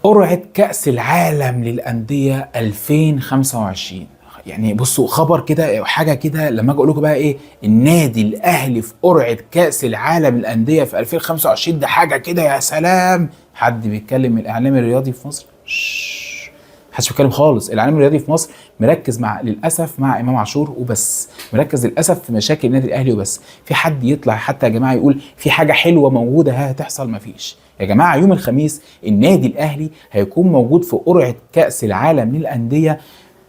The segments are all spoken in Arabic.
قرعة كأس العالم للأندية 2025. يعني بصوا خبر كده حاجة كده لما اجي اقول لكم بقى ايه النادي الاهلي في قرعة كأس العالم للأندية في 2025، ده حاجة كده يا سلام. حد بيتكلم من الاعلام الرياضي في مصر؟ محدش بيتكلم خالص. الاعلام الرياضي في مصر مركز للاسف مع امام عاشور وبس، مركز للاسف في مشاكل النادي الاهلي وبس. في حد يطلع حتى يا جماعه يقول في حاجه حلوه موجوده هتحصل؟ مفيش يا جماعه. يوم الخميس النادي الاهلي هيكون موجود في قرعه كاس العالم للانديه.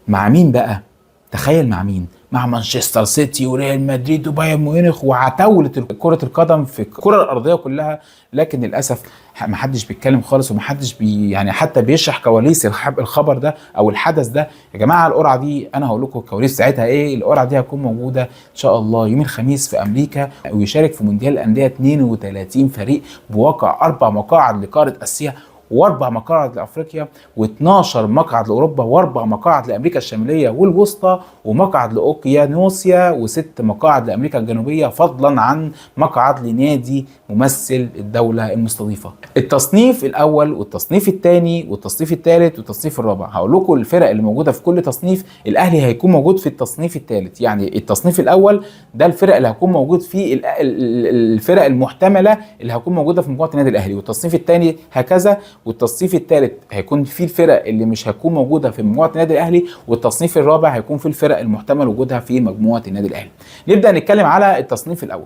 مع مين بقى؟ تخيل مع مين؟ مع مانشستر سيتي وريال مدريد وبايرن ميونخ وعتاولة كرة القدم في الكرة الأرضية كلها. لكن للأسف ما حدش بيتكلم خالص، وما حدش يعني حتى بيشرح كواليس الخبر ده أو الحدث ده. يا جماعة القرعة دي أنا هقول لكم الكواليس ساعتها إيه. القرعة دي هتكون موجودة إن شاء الله يوم الخميس في أمريكا، ويشارك في مونديال الأندية 32 فريق بواقع 4 مقاعد لقارة آسيا و4 مقاعد لافريقيا و12 مقعد لاوروبا و4 مقاعد لامريكا الشماليه والوسطى ومقعد لاوقيانوسيا و6 مقاعد لامريكا الجنوبيه، فضلا عن مقعد لنادي ممثل الدوله المستضيفه. التصنيف الاول والتصنيف الثاني والتصنيف الثالث والتصنيف الرابع، هقول لكم الفرق اللي موجوده في كل تصنيف. الاهلي هيكون موجود في التصنيف الثالث، يعني التصنيف الاول ده الفرق اللي هيكون موجود فيه الفرق المحتمله اللي هتكون موجوده في مجموعه النادي الاهلي، والتصنيف الثاني هكذا، والتصنيف الثالث هيكون فيه الفرق اللي مش هتكون موجوده في مجموعه النادي الاهلي، والتصنيف الرابع هيكون فيه الفرق المحتمل وجودها في مجموعه النادي الاهلي. نبدا نتكلم على التصنيف الاول.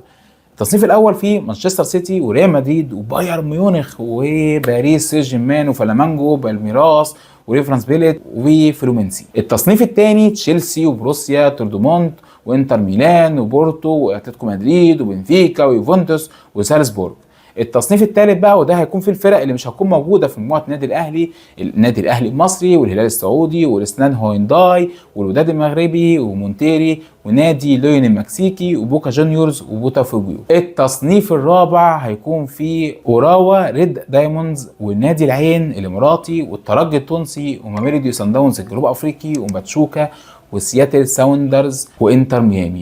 التصنيف الاول فيه مانشستر سيتي وريال مدريد وبايرن ميونخ وباريس سان جيرمان وفلامانجو بالميراس وريفرنس بيليت وفلومنسي. التصنيف الثاني تشيلسي وبروسيا دورتموند وانتر ميلان وبورتو واتلتيكو مدريد وبنفيكا ويوفنتوس وسالزبورغ. التصنيف الثالث بقى وده هيكون في الفرق اللي مش هتكون موجوده في مجموعه النادي الاهلي: النادي الاهلي المصري والهلال السعودي والاسنان هوينداي والوداد المغربي ومونتيري ونادي لوين المكسيكي وبوكا جونيورز وبوتافوجو. التصنيف الرابع هيكون فيه اوراوا ريد دايموندز والنادي العين الاماراتي والترجي التونسي وماميلودي سان داونز الجنوب افريقي وباتشوكا وسياتل ساوندرز وانتر ميامي.